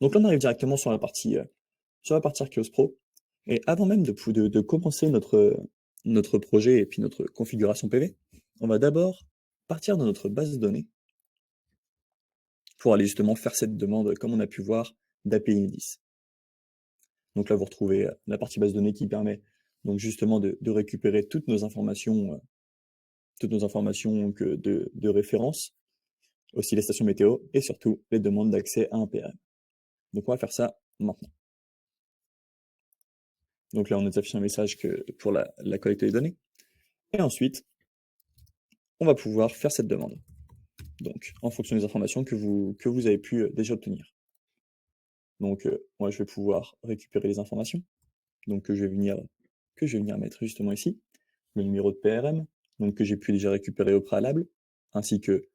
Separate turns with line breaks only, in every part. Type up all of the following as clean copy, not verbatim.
Donc là, on arrive directement sur la partie Archeos Pro. Et avant même de commencer notre projet et puis notre configuration PV, on va d'abord partir de notre base de données pour aller justement faire cette demande, comme on a pu voir, d'API Inidis. Donc là, vous retrouvez la partie base de données qui permet donc justement de récupérer toutes nos informations de référence, aussi les stations météo et surtout les demandes d'accès à un PRM. Donc on va faire ça maintenant. Donc là, on nous affiche un message pour la collecte des données. Et ensuite, on va pouvoir faire cette demande. Donc, en fonction des informations que vous avez pu déjà obtenir. Donc, moi, je vais pouvoir récupérer les informations. Donc, que je vais venir mettre justement ici. Le numéro de PRM, donc que j'ai pu déjà récupérer au préalable, ainsi que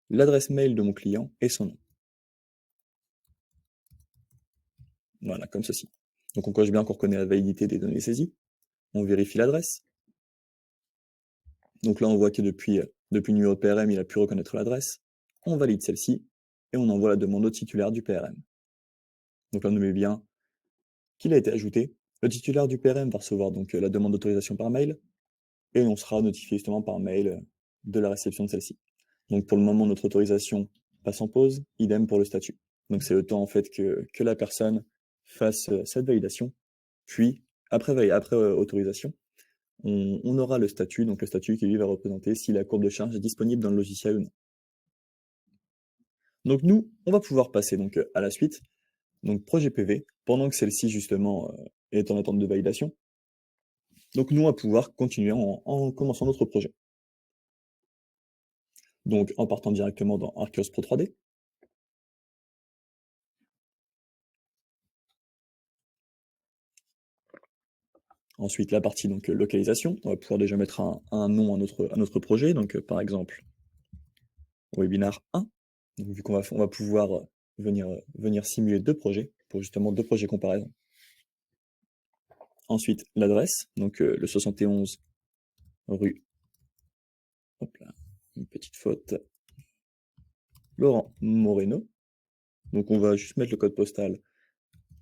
l'adresse mail de mon client et son nom. Voilà, comme ceci. Donc, on coche bien qu'on reconnaît la validité des données saisies. On vérifie l'adresse. Donc là, on voit que depuis le numéro de PRM, il a pu reconnaître l'adresse. On valide celle-ci et on envoie la demande au titulaire du PRM. Donc là, on met bien qu'il a été ajouté. Le titulaire du PRM va recevoir donc la demande d'autorisation par mail et on sera notifié justement par mail de la réception de celle-ci. Donc pour le moment, notre autorisation passe en pause, idem pour le statut. Donc c'est le temps en fait que la personne fasse cette validation, puis après autorisation, on aura le statut, donc le statut qui lui va représenter si la courbe de charge est disponible dans le logiciel ou non. Donc nous, on va pouvoir passer donc à la suite, donc projet PV, pendant que celle-ci justement est en attente de validation. Donc nous, on va pouvoir continuer en commençant notre projet. Donc en partant directement dans Archeos Pro 3D. Ensuite, la partie donc localisation. On va pouvoir déjà mettre un nom à notre projet. Donc par exemple, webinar 1. Donc, vu on va pouvoir venir simuler deux projets, pour justement deux projets comparaison. Ensuite, l'adresse, donc le 71 rue, hop là, une petite faute, Laurent Moreno. Donc on va juste mettre le code postal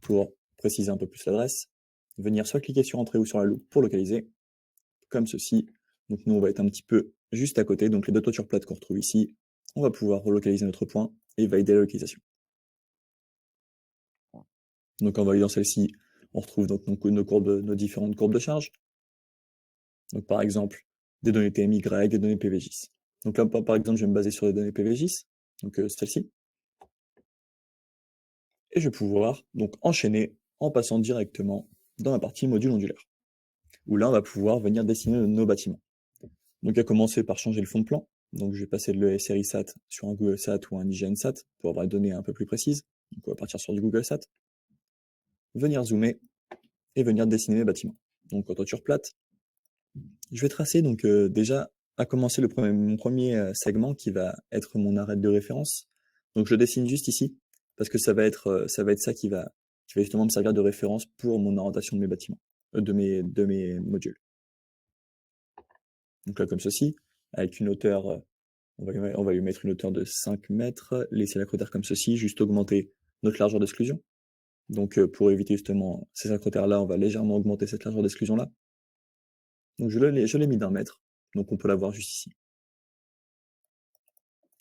pour préciser un peu plus l'adresse. Venir soit cliquer sur Entrée ou sur la loupe pour localiser, comme ceci. Donc nous, on va être un petit peu juste à côté. Donc les deux toitures plates qu'on retrouve ici, on va pouvoir relocaliser notre point et valider la localisation. Donc en validant celle-ci, on retrouve donc nos différentes courbes de charge. Donc par exemple, des données TMY, des données PVGIS. Donc là, par exemple, je vais me baser sur les données PVGIS, donc celle-ci. Et je vais pouvoir donc enchaîner en passant directement dans la partie module ondulaire, où là, on va pouvoir venir dessiner nos bâtiments. Donc à commencer par changer le fond de plan. Donc je vais passer de l'ESRI SAT sur un Google SAT ou un IGN SAT pour avoir les données un peu plus précises. Donc on va partir sur du Google SAT. Venir zoomer et venir dessiner mes bâtiments. Donc en toiture plate, je vais tracer donc déjà à commencer mon premier segment qui va être mon arête de référence. Donc je le dessine juste ici parce que ça va être ça qui va justement me servir de référence pour mon orientation de mes bâtiments, de mes modules. Donc là comme ceci, avec une hauteur, on va lui mettre une hauteur de 5 mètres, laisser la cratère comme ceci, juste augmenter notre largeur d'exclusion. Donc pour éviter justement ces acrotères-là, on va légèrement augmenter cette largeur d'exclusion-là. Donc je l'ai mis d'1 mètre, donc on peut la voir juste ici.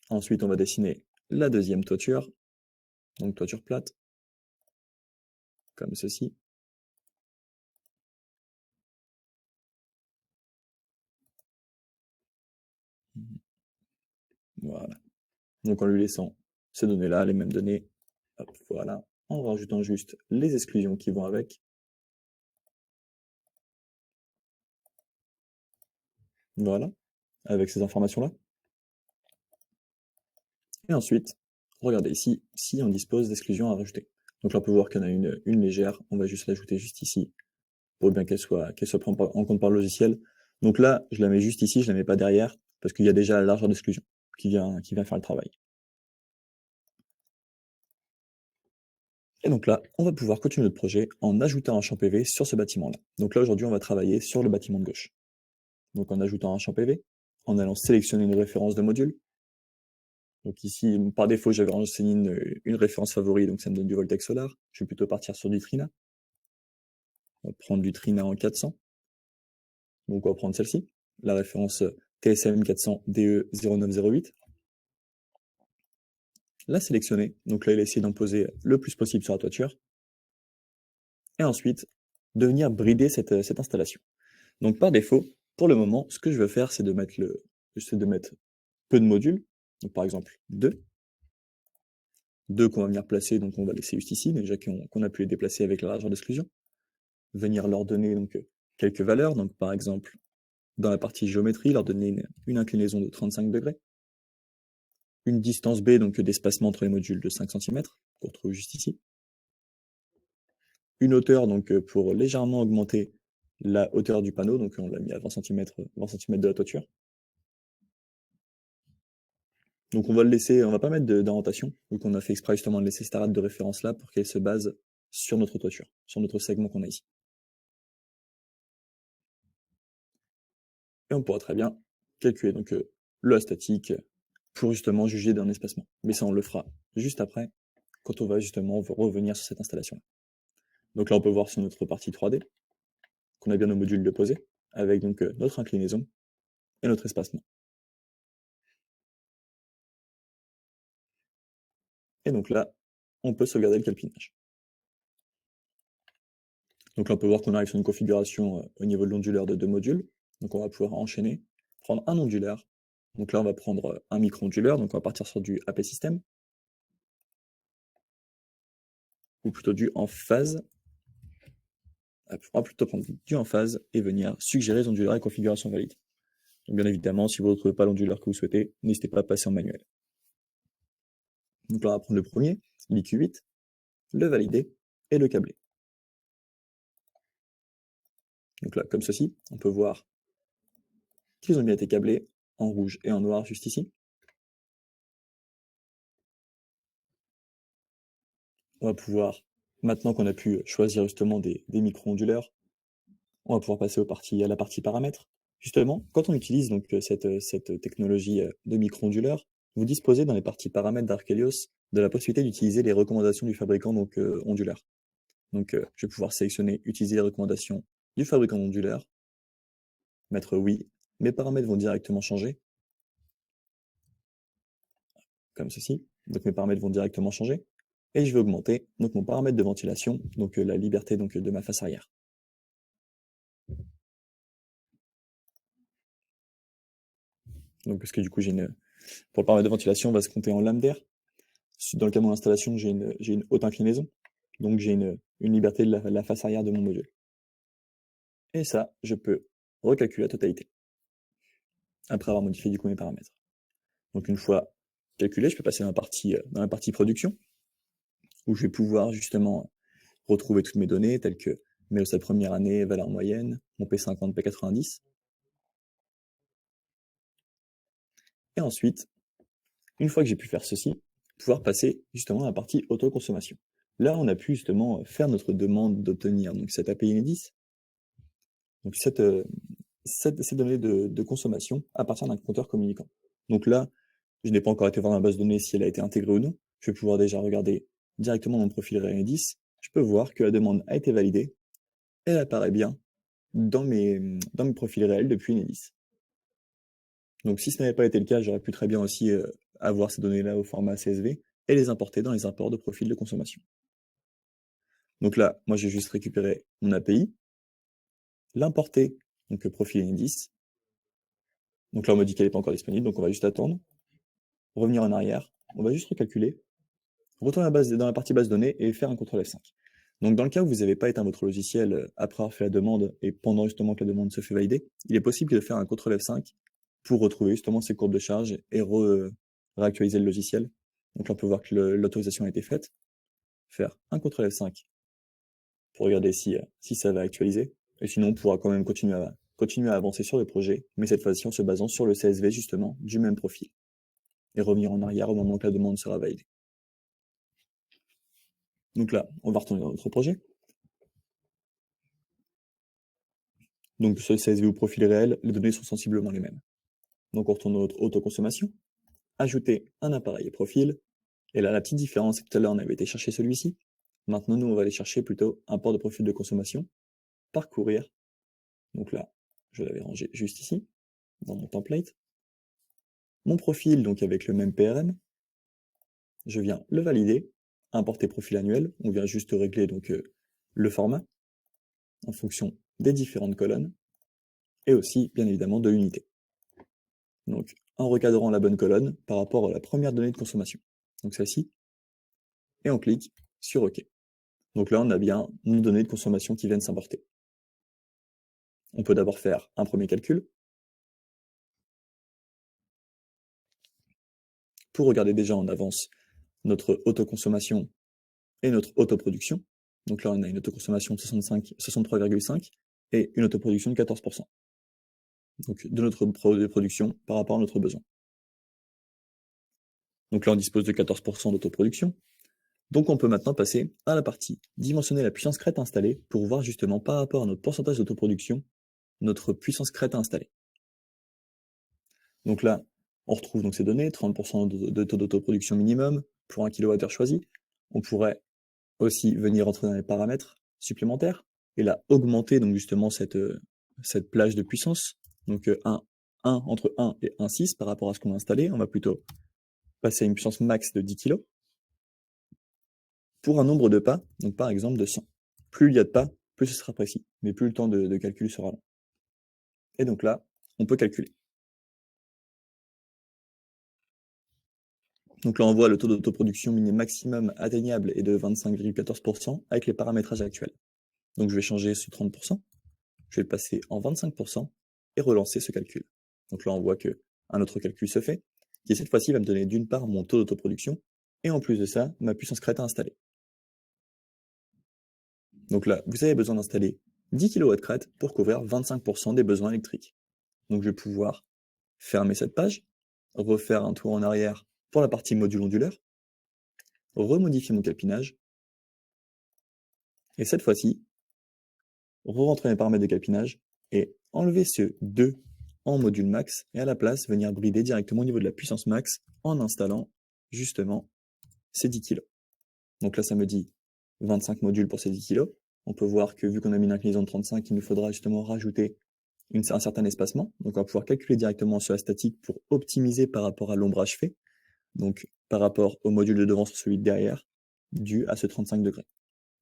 Ensuite, on va dessiner la deuxième toiture, donc toiture plate, comme ceci. Voilà. Donc en lui laissant ces données-là, les mêmes données, hop, voilà, en rajoutant juste les exclusions qui vont avec. Voilà, avec ces informations-là. Et ensuite, regardez ici, si on dispose d'exclusions à rajouter. Donc là, on peut voir qu'il y en a une légère, on va juste l'ajouter juste ici, pour bien qu'elle soit prise en compte par le logiciel. Donc là, je la mets juste ici, je la mets pas derrière, parce qu'il y a déjà la largeur d'exclusion qui vient faire le travail. Et donc là, on va pouvoir continuer notre projet en ajoutant un champ PV sur ce bâtiment-là. Donc là, aujourd'hui, on va travailler sur le bâtiment de gauche. Donc en ajoutant un champ PV, en allant sélectionner une référence de module, Donc ici, par défaut, j'avais renseigné une référence favori, donc ça me donne du Voltex Solar. Je vais plutôt partir sur du Trina. On va prendre du Trina en 400. Donc on va prendre celle-ci, la référence TSM 400 DE 0908. La sélectionner, donc là il a essayé d'en poser le plus possible sur la toiture. Et ensuite, de venir brider cette installation. Donc par défaut, pour le moment, ce que je veux faire, c'est de mettre peu de modules, donc par exemple 2. 2 qu'on va venir placer, donc on va laisser juste ici, déjà qu'on a pu les déplacer avec la largeur d'exclusion. Venir leur donner donc quelques valeurs, donc par exemple, dans la partie géométrie, leur donner une inclinaison de 35 degrés. Une distance B, donc d'espacement entre les modules de 5 cm, qu'on retrouve juste ici. Une hauteur, donc pour légèrement augmenter la hauteur du panneau, donc on l'a mis à 20 cm de la toiture. Donc on va le laisser, on va pas mettre d'orientation, donc on a fait exprès justement de laisser cette arête de référence là pour qu'elle se base sur notre toiture, sur notre segment qu'on a ici. Et on pourra très bien calculer donc le statique pour justement juger d'un espacement. Mais ça on le fera juste après, quand on va justement revenir sur cette installation-là. Donc là on peut voir sur notre partie 3D qu'on a bien nos modules de posés, avec donc notre inclinaison et notre espacement. Et donc là, on peut sauvegarder le calpinage. Donc là, on peut voir qu'on arrive sur une configuration au niveau de l'onduleur de 2 modules. Donc on va pouvoir enchaîner, prendre un onduleur. Donc là, on va prendre un micro-onduleur, donc on va partir sur du AP System, ou plutôt du en phase. On va plutôt prendre du en phase et venir suggérer les onduleurs et configuration valide. Donc bien évidemment, si vous ne retrouvez pas l'onduleur que vous souhaitez, n'hésitez pas à passer en manuel. Donc là, on va prendre le premier, l'IQ8, le valider et le câbler. Donc là, comme ceci, on peut voir qu'ils ont bien été câblés en rouge et en noir juste ici. On va pouvoir, maintenant qu'on a pu choisir justement des micro-onduleurs, on va pouvoir passer à la partie paramètres. Justement, quand on utilise donc cette technologie de micro-onduleurs, vous disposez dans les parties paramètres d'Archelios de la possibilité d'utiliser les recommandations du fabricant donc ondulaire. Donc je vais pouvoir sélectionner utiliser les recommandations du fabricant ondulaire, mettre oui, mes paramètres vont directement changer, comme ceci. Donc mes paramètres vont directement changer. Et je vais augmenter donc mon paramètre de ventilation, donc la liberté donc, de ma face arrière. Donc parce que du coup pour le paramètre de ventilation, on va se compter en lame d'air. Dans le cas de mon installation, j'ai une haute inclinaison, donc j'ai une liberté de la face arrière de mon module. Et ça, je peux recalculer la totalité, après avoir modifié du coup mes paramètres. Donc une fois calculé, je peux passer dans la partie production, où je vais pouvoir justement retrouver toutes mes données, telles que mes de première année, valeur moyenne, mon P50, P90. Et ensuite, une fois que j'ai pu faire ceci, pouvoir passer justement à la partie autoconsommation. Là, on a pu justement faire notre demande d'obtenir donc cette API Enedis, donc cette donnée de consommation à partir d'un compteur communicant. Donc là, je n'ai pas encore été voir dans la base de données si elle a été intégrée ou non. Je vais pouvoir déjà regarder directement mon profil Enedis. Je peux voir que la demande a été validée. Elle apparaît bien dans mes profils réels depuis Enedis. Donc si ce n'avait pas été le cas, j'aurais pu très bien aussi avoir ces données-là au format CSV et les importer dans les imports de profil de consommation. Donc là, moi j'ai juste récupéré mon API, l'importer, donc profil Enedis. Donc là on me dit qu'elle n'est pas encore disponible, donc on va juste attendre, revenir en arrière, on va juste recalculer, retourner dans la partie base de données et faire un CTRL F5. Donc dans le cas où vous n'avez pas éteint votre logiciel après avoir fait la demande et pendant justement que la demande se fait valider, il est possible de faire un CTRL F5 pour retrouver justement ces courbes de charge et réactualiser le logiciel. Donc là, on peut voir que l'autorisation a été faite. Faire un CTRL F5 pour regarder si ça va actualiser. Et sinon, on pourra quand même continuer à avancer sur le projet, mais cette fois-ci en se basant sur le CSV justement du même profil. Et revenir en arrière au moment que la demande sera validée. Donc là, on va retourner dans notre projet. Donc sur le CSV ou profil réel, les données sont sensiblement les mêmes. Donc on retourne dans notre autoconsommation. ajouter un appareil et profil. Et là, la petite différence, c'est que tout à l'heure, on avait été chercher celui-ci. Maintenant, nous, on va aller chercher plutôt un port de profil de consommation, parcourir. Donc là, je l'avais rangé juste ici, dans mon template. Mon profil, donc avec le même PRM, je viens le valider, importer profil annuel, on vient juste régler donc le format en fonction des différentes colonnes et aussi bien évidemment de l'unité. Donc en recadrant la bonne colonne par rapport à la première donnée de consommation, donc celle-ci, et on clique sur OK. Donc là on a bien nos données de consommation qui viennent s'importer. On peut d'abord faire un premier calcul pour regarder déjà en avance notre autoconsommation et notre autoproduction. Donc là, on a une autoconsommation de 63,5 et une autoproduction de 14%. Donc de notre production par rapport à notre besoin. Donc là, on dispose de 14% d'autoproduction. Donc on peut maintenant passer à la partie dimensionner la puissance crête installée pour voir justement par rapport à notre pourcentage d'autoproduction, notre puissance crête installée. Donc là, on retrouve donc ces données, 30% de taux d'autoproduction minimum pour 1 kWh choisi. On pourrait aussi venir entrer dans les paramètres supplémentaires et là augmenter donc justement cette plage de puissance. Donc entre 1 et 1,6 par rapport à ce qu'on a installé. On va plutôt passer à une puissance max de 10 kg pour un nombre de pas, donc par exemple de 100. Plus il y a de pas, plus ce sera précis, mais plus le temps de calcul sera long. Et donc là, on peut calculer. Donc là, on voit le taux d'autoproduction maximum atteignable est de 25,14% avec les paramétrages actuels. Donc je vais changer ce 30%, je vais le passer en 25% et relancer ce calcul. Donc là, on voit qu'un autre calcul se fait, qui cette fois-ci va me donner d'une part mon taux d'autoproduction, et en plus de ça, ma puissance crête à installer. Donc là, vous avez besoin d'installer 10 kW de crête pour couvrir 25% des besoins électriques. Donc je vais pouvoir fermer cette page, refaire un tour en arrière pour la partie module onduleur, remodifier mon calpinage, et cette fois-ci, re-rentrer mes paramètres de calpinage et enlever ce 2 en module max et à la place venir brider directement au niveau de la puissance max en installant justement ces 10 kg. Donc là ça me dit 25 modules pour ces 10 kg. On peut voir que vu qu'on a mis une inclinaison de 35, il nous faudra justement rajouter un certain espacement. Donc on va pouvoir calculer directement sur la statique pour optimiser par rapport à l'ombrage fait, donc par rapport au module de devant sur celui de derrière, dû à ce 35 degrés.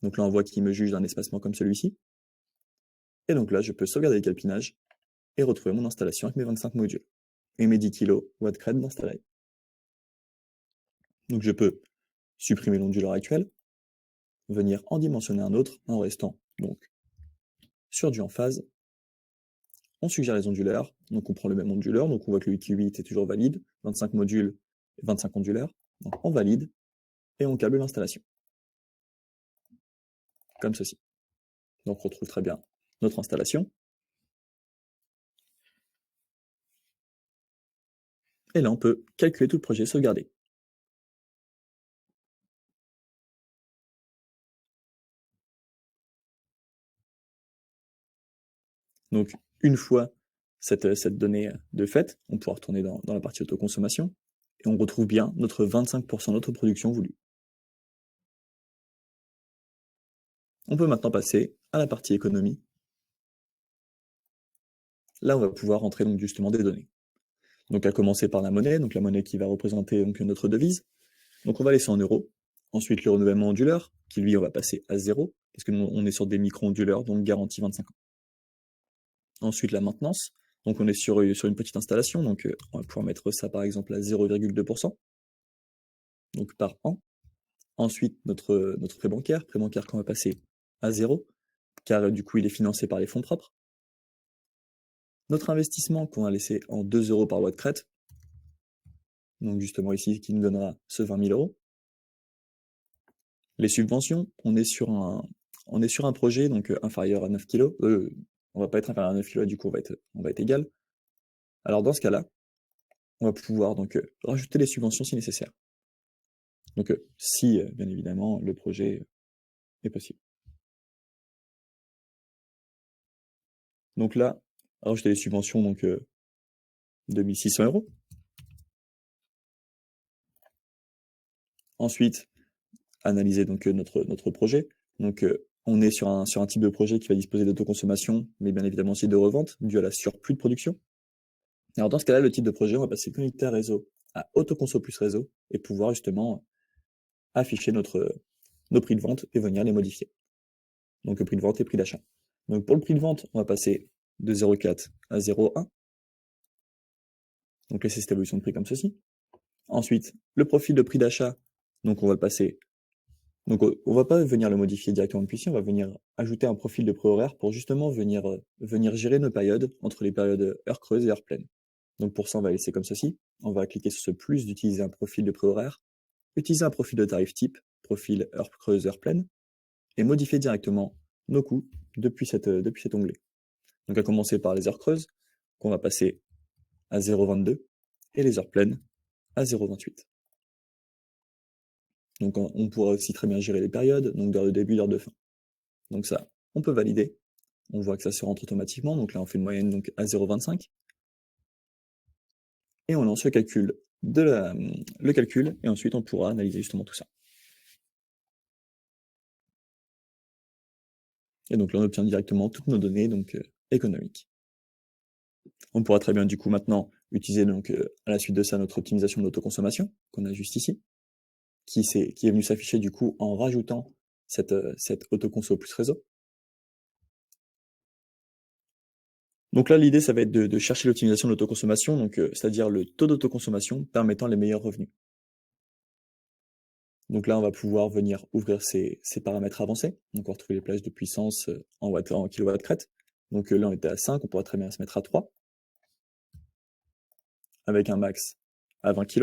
Donc là on voit qu'il me juge d'un espacement comme celui-ci. Et donc là je peux sauvegarder le calpinage et retrouver mon installation avec mes 25 modules et mes 10 kW crête d'installé. Donc je peux supprimer l'onduleur actuel, venir en dimensionner un autre en restant donc sur du en phase. On suggère les onduleurs, donc on prend le même onduleur, donc on voit que le 8 est toujours valide, 25 modules et 25 onduleurs, donc on valide et on câble l'installation. Comme ceci. Donc on retrouve très bien notre installation. Et là on peut calculer tout le projet, sauvegarder. Donc une fois cette donnée de fait, on pourra retourner dans la partie autoconsommation et on retrouve bien notre 25% d'autoproduction voulue. On peut maintenant passer à la partie économie. Là, on va pouvoir rentrer donc justement des données. Donc à commencer par la monnaie, donc la monnaie qui va représenter donc notre devise. Donc on va laisser en euros. Ensuite le renouvellement onduleur, qui lui on va passer à 0, parce que nous on est sur des micro-onduleurs, donc garantie 25 ans. Ensuite la maintenance, donc on est sur une petite installation, donc on va pouvoir mettre ça par exemple à 0,2%, donc par an. Ensuite notre prêt bancaire qu'on va passer à 0, car du coup il est financé par les fonds propres. Notre investissement qu'on a laissé en 2 € par loi de crête, donc justement ici qui nous donnera ce 20 000 €. Les subventions, on est sur un projet donc inférieur à 9 kg. On va pas être inférieur à 9 kg, du coup on va être égal. Alors dans ce cas-là, on va pouvoir donc rajouter les subventions si nécessaire. Donc si bien évidemment le projet est possible. Donc là, rajouter les subventions donc 2 600 €. Ensuite, analyser donc notre projet. Donc on est sur un type de projet qui va disposer d'autoconsommation, mais bien évidemment aussi de revente, dû à la surplus de production. Alors dans ce cas-là, le type de projet, on va passer connecté à réseau à autoconso plus réseau et pouvoir justement afficher nos prix de vente et venir les modifier. Donc prix de vente et prix d'achat. Donc pour le prix de vente, on va passer de 0,4 à 0,1. Donc laisser cette évolution de prix comme ceci. Ensuite, le profil de prix d'achat, donc on va le passer. Donc on va pas venir le modifier directement depuis ici, on va venir ajouter un profil de prix horaire pour justement venir gérer nos périodes entre les périodes heures creuses et heures pleines. Donc pour ça, on va laisser comme ceci. On va cliquer sur ce plus d'utiliser un profil de prix horaire, utiliser un profil de tarif type, profil heure creuse, heure pleine, et modifier directement nos coûts depuis cet onglet. Donc à commencer par les heures creuses, qu'on va passer à 0,22, et les heures pleines à 0,28. Donc on pourra aussi très bien gérer les périodes, donc d'heure de début, d'heure de fin. Donc ça, on peut valider. On voit que ça se rentre automatiquement, donc là on fait une moyenne donc à 0,25. Et on lance le calcul, et ensuite on pourra analyser justement tout ça. Et donc là on obtient directement toutes nos données donc économiques. On pourra très bien du coup maintenant utiliser donc à la suite de ça notre optimisation de l'autoconsommation, qu'on a juste ici, qui est venu s'afficher du coup en rajoutant cette autoconso plus réseau. Donc là, l'idée, ça va être de chercher l'optimisation de l'autoconsommation, donc c'est-à-dire le taux d'autoconsommation permettant les meilleurs revenus. Donc là, on va pouvoir venir ouvrir ces paramètres avancés. Donc on va retrouver les plages de puissance en kilowatts crête. Donc là, on était à 5, on pourrait très bien se mettre à 3, avec un max à 20 kg.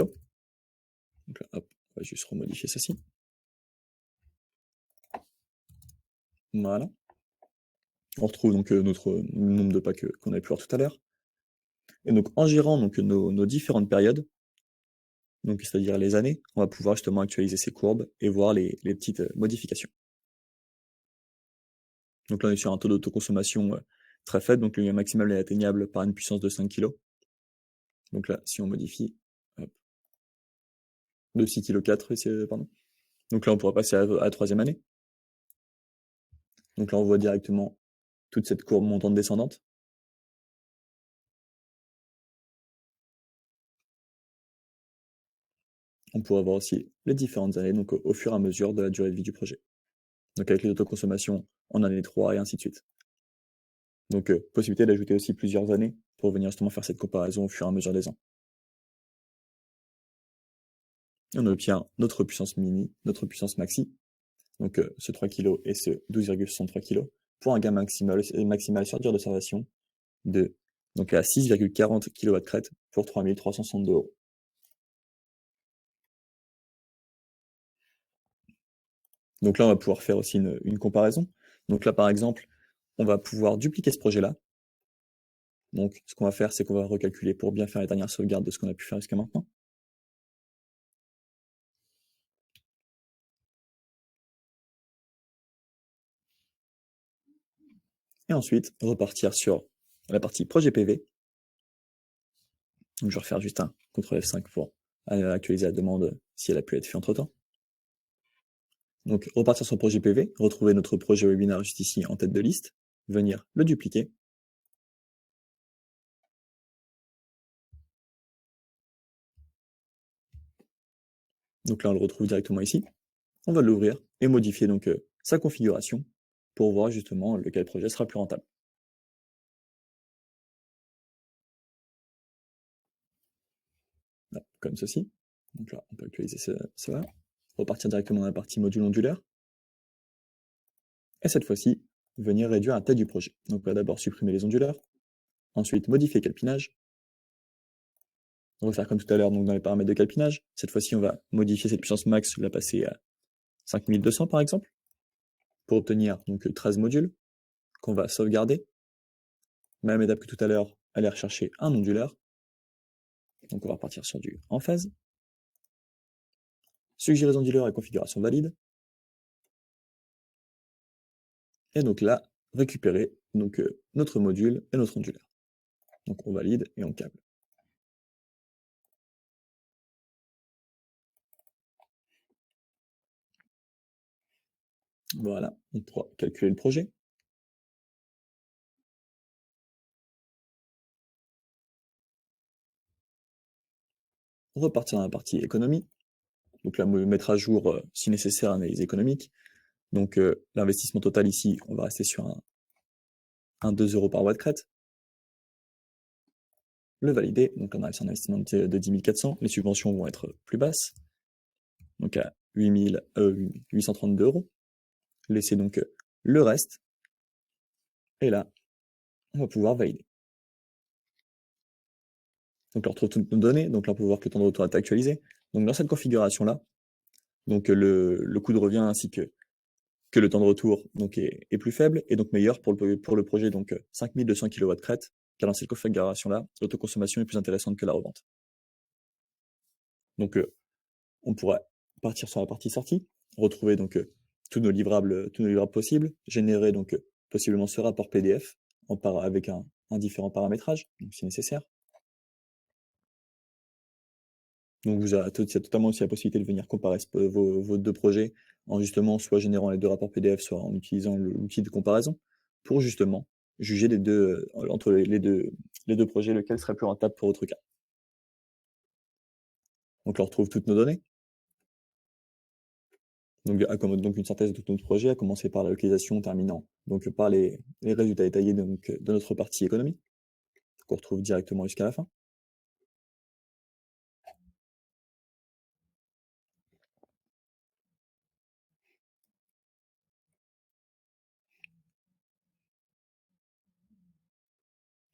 Donc là, hop, on va juste remodifier ceci. Voilà. On retrouve donc notre nombre de packs qu'on avait pu voir tout à l'heure. Et donc en gérant donc, nos différentes périodes, donc c'est-à-dire les années, on va pouvoir justement actualiser ces courbes et voir les petites modifications. Donc là, on est sur un taux d'autoconsommation très faible, donc le maximal est atteignable par une puissance de 5 kg. Donc là, si on modifie, hop, de 6,4 kg, pardon. Donc là, on pourra passer à la troisième année. Donc là, on voit directement toute cette courbe montante descendante. On pourra voir aussi les différentes années, donc au fur et à mesure de la durée de vie du projet. Donc avec les autoconsommations en année 3 et ainsi de suite. Donc possibilité d'ajouter aussi plusieurs années pour venir justement faire cette comparaison au fur et à mesure des ans. Et on obtient notre puissance mini, notre puissance maxi, donc ce 3 kg et ce 12,63 kg, pour un gain maximal sur durée d'observation de donc à 6,40 kW crête pour 3362 €. Donc là, on va pouvoir faire aussi une comparaison. Donc là, par exemple, on va pouvoir dupliquer ce projet-là. Donc ce qu'on va faire, c'est qu'on va recalculer pour bien faire les dernières sauvegardes de ce qu'on a pu faire jusqu'à maintenant. Et ensuite, repartir sur la partie projet PV. Donc je vais refaire juste un CTRL F5 pour actualiser la demande si elle a pu être faite entre-temps. Donc repartir sur le projet PV, retrouver notre projet webinaire juste ici en tête de liste, venir le dupliquer. Donc là, on le retrouve directement ici. On va l'ouvrir et modifier donc sa configuration pour voir justement lequel projet sera plus rentable. Là, comme ceci. Donc là, on peut actualiser cela. Repartir directement dans la partie module ondulaire. Et cette fois-ci, venir réduire la taille du projet. Donc on va d'abord supprimer les onduleurs. Ensuite, modifier le calpinage. On va faire comme tout à l'heure donc dans les paramètres de calpinage. Cette fois-ci, on va modifier cette puissance max, la passer à 5200 par exemple, pour obtenir donc 13 modules qu'on va sauvegarder. Même étape que tout à l'heure, aller rechercher un onduleur. Donc on va repartir sur du en phase. Suggérer onduleur et configuration valide. Et donc là, récupérer donc, notre module et notre onduleur. Donc on valide et on câble. Voilà, on pourra calculer le projet. Repartir dans la partie économie. Donc là, me mettre à jour, si nécessaire, l'analyse économique. Donc l'investissement total ici, on va rester sur un 2 € par watt crête. Le valider, donc on a un investissement de 10 400. Les subventions vont être plus basses, donc à 832 €. Laisser donc le reste. Et là, on va pouvoir valider. Donc là, on retrouve toutes nos données. Donc là, on peut voir que le temps de retour est actualisé. Donc dans cette configuration-là, donc le coût de revient ainsi que le temps de retour donc est plus faible et donc meilleur pour le projet, donc 5200 kW crête, car dans cette configuration-là, l'autoconsommation est plus intéressante que la revente. Donc on pourra partir sur la partie sortie, retrouver donc tous nos livrables possibles, générer donc possiblement ce rapport PDF avec un différent paramétrage, donc si nécessaire. Donc vous avez totalement aussi la possibilité de venir comparer vos deux projets en justement soit générant les deux rapports PDF, soit en utilisant l'outil de comparaison pour justement juger entre les deux projets, lequel serait plus rentable pour votre cas. Donc là, on retrouve toutes nos données. Donc une synthèse de tout notre projet, à commencer par la localisation, terminant donc par les résultats détaillés donc, de notre partie économie, qu'on retrouve directement jusqu'à la fin.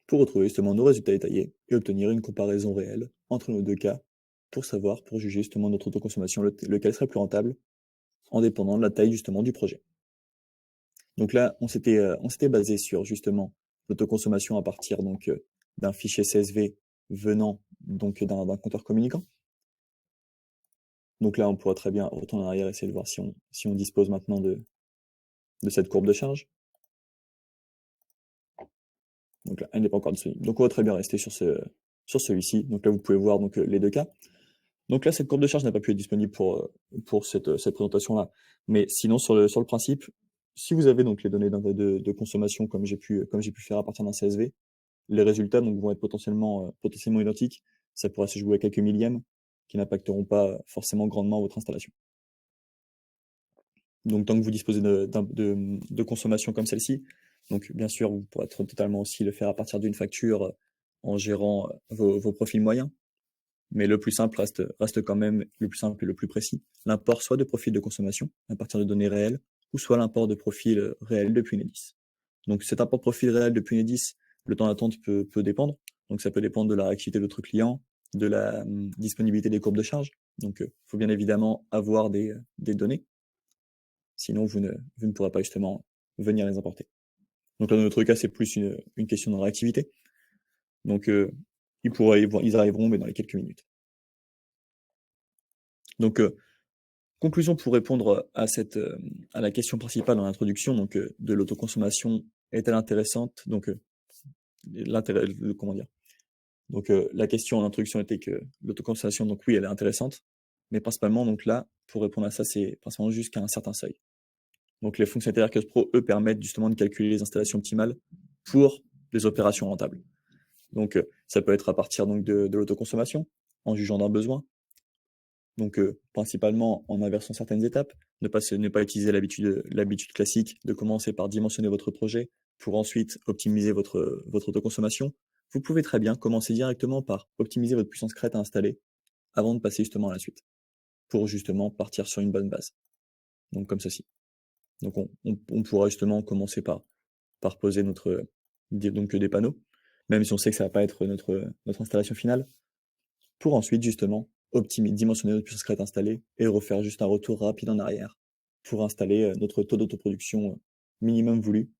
Pour retrouver justement nos résultats détaillés et obtenir une comparaison réelle entre nos deux cas pour juger justement notre autoconsommation, lequel serait plus rentable en dépendant de la taille justement du projet. Donc là, on s'était basé sur justement l'autoconsommation à partir donc d'un fichier CSV venant donc d'un compteur communicant. Donc là, on pourra très bien retourner en arrière et essayer de voir si on dispose maintenant de cette courbe de charge. Donc là, elle n'est pas encore disponible. Donc on va très bien rester sur celui-ci. Donc là, vous pouvez voir donc, les deux cas. Donc là, cette courbe de charge n'a pas pu être disponible pour cette présentation-là. Mais sinon, sur le principe, si vous avez donc les données de consommation comme j'ai pu faire à partir d'un CSV, les résultats donc, vont être potentiellement identiques. Ça pourra se jouer à quelques millièmes qui n'impacteront pas forcément grandement votre installation. Donc tant que vous disposez de consommation comme celle-ci, donc bien sûr, vous pourrez totalement aussi le faire à partir d'une facture en gérant vos profils moyens. Mais le plus simple reste quand même le plus simple et le plus précis. L'import soit de profil de consommation à partir de données réelles, ou soit l'import de profil réel depuis Enedis. Donc cet import de profil réel depuis Enedis, le temps d'attente peut dépendre. Donc ça peut dépendre de la réactivité de votre client, de la disponibilité des courbes de charge. Donc il faut bien évidemment avoir des données. Sinon, vous ne pourrez pas justement venir les importer. Donc là, dans notre cas, c'est plus une question de réactivité. Donc ils arriveront, mais dans les quelques minutes. Donc conclusion pour répondre à la question principale dans l'introduction, donc de l'autoconsommation est-elle intéressante? Donc l'intérêt, comment dire? Donc la question en introduction était que l'autoconsommation, donc oui, elle est intéressante, mais principalement donc là, pour répondre à ça, c'est principalement jusqu'à un certain seuil. Donc les fonctionnalités Arcos Pro, eux, permettent justement de calculer les installations optimales pour des opérations rentables. Donc ça peut être à partir donc de l'autoconsommation, en jugeant d'un besoin. Donc principalement en inversant certaines étapes, ne pas utiliser l'habitude classique de commencer par dimensionner votre projet pour ensuite optimiser votre autoconsommation. Vous pouvez très bien commencer directement par optimiser votre puissance crête à installer avant de passer justement à la suite, pour justement partir sur une bonne base. Donc comme ceci. Donc on pourra justement commencer par poser donc des panneaux, même si on sait que ça va pas être notre installation finale, pour ensuite justement dimensionner notre puissance crête installée et refaire juste un retour rapide en arrière pour installer notre taux d'autoproduction minimum voulu,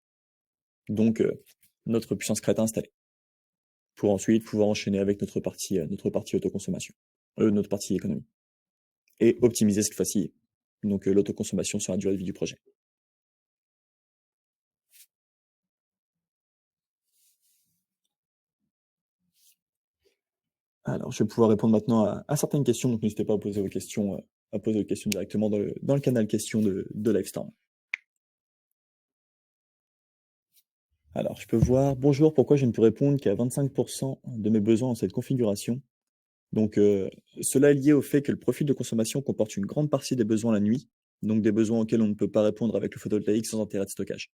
donc notre puissance crête installée, pour ensuite pouvoir enchaîner avec notre partie autoconsommation, notre partie économie, et optimiser cette fois-ci donc l'autoconsommation sur la durée de vie du projet. Alors, je vais pouvoir répondre maintenant à certaines questions, donc n'hésitez pas à poser vos questions directement dans le canal questions de Livestorm. Alors, je peux voir: «Bonjour, pourquoi je ne peux répondre qu'à 25 de mes besoins dans cette configuration?» Donc, cela est lié au fait que le profil de consommation comporte une grande partie des besoins la nuit, donc des besoins auxquels on ne peut pas répondre avec le photovoltaïque sans intérêt de stockage.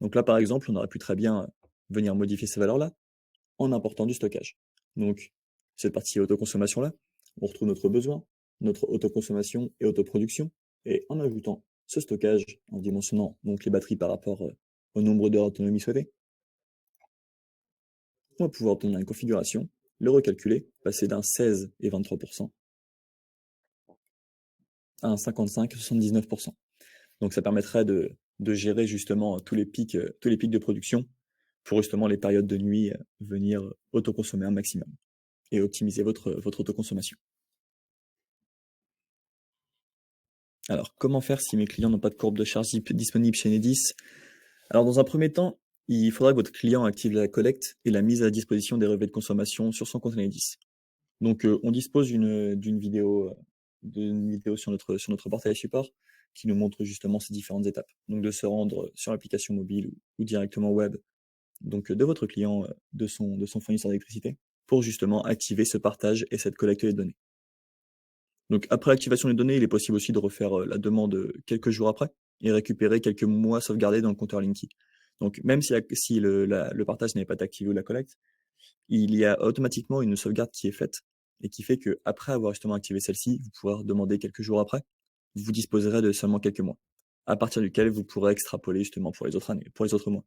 Donc là, par exemple, on aurait pu très bien, venir modifier ces valeurs-là en important du stockage. Donc, cette partie autoconsommation-là, on retrouve notre besoin, notre autoconsommation et autoproduction, et en ajoutant ce stockage, en dimensionnant donc les batteries par rapport, au nombre d'heures d'autonomie souhaitées, on va pouvoir obtenir une configuration, le recalculer, passer d'un 16 et 23 à un 55 et 79. Donc ça permettrait de gérer justement tous les pics de production pour justement les périodes de nuit, venir autoconsommer un maximum et optimiser votre autoconsommation. Alors, comment faire si mes clients n'ont pas de courbe de charge disponible chez Enedis? Alors, dans un premier temps, il faudra que votre client active la collecte et la mise à disposition des relevés de consommation sur son compte Enedis. Donc, on dispose d'une vidéo sur notre portail support qui nous montre justement ces différentes étapes. Donc, de se rendre sur l'application mobile ou directement web, donc de votre client, de son fournisseur d'électricité, pour justement activer ce partage et cette collecte des données. Donc après l'activation des données, il est possible aussi de refaire, la demande, quelques jours après et récupérer quelques mois sauvegardés dans le compteur Linky. Donc même si le partage n'est pas activé ou la collecte, il y a automatiquement une sauvegarde qui est faite et qui fait qu'après avoir justement activé celle-ci, vous pourrez redemander quelques jours après, vous disposerez de seulement quelques mois, à partir duquel vous pourrez extrapoler justement pour les autres années pour les autres mois.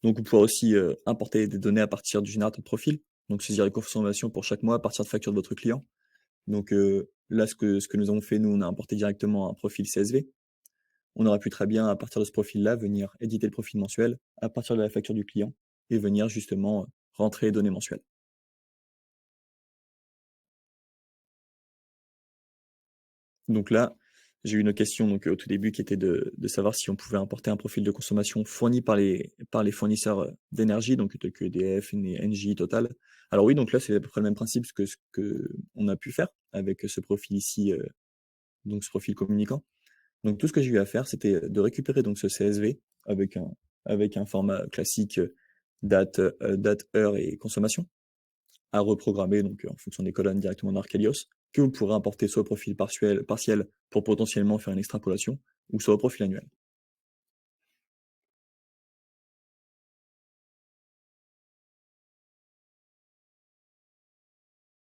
Donc vous pourrez aussi, importer des données à partir du générateur de profil, donc saisir les consommations pour chaque mois à partir de facture de votre client. Donc, là, ce que nous avons fait, nous, on a importé directement un profil CSV. On aurait pu très bien, à partir de ce profil-là, venir éditer le profil mensuel à partir de la facture du client et venir justement, rentrer les données mensuelles. Donc là, j'ai eu une question donc, au tout début qui était de savoir si on pouvait importer un profil de consommation fourni par les fournisseurs, d'énergie, donc tels que EDF, Engie, Total. Alors oui, donc là, c'est à peu près le même principe que ce qu'on a pu faire avec ce profil ici, donc ce profil communicant. Donc tout ce que j'ai eu à faire, c'était, de récupérer donc ce CSV avec un format classique, date, heure et consommation, à reprogrammer donc, en fonction des colonnes directement dans Archelios, que vous pourrez importer soit au profil partiel pour potentiellement faire une extrapolation ou soit au profil annuel.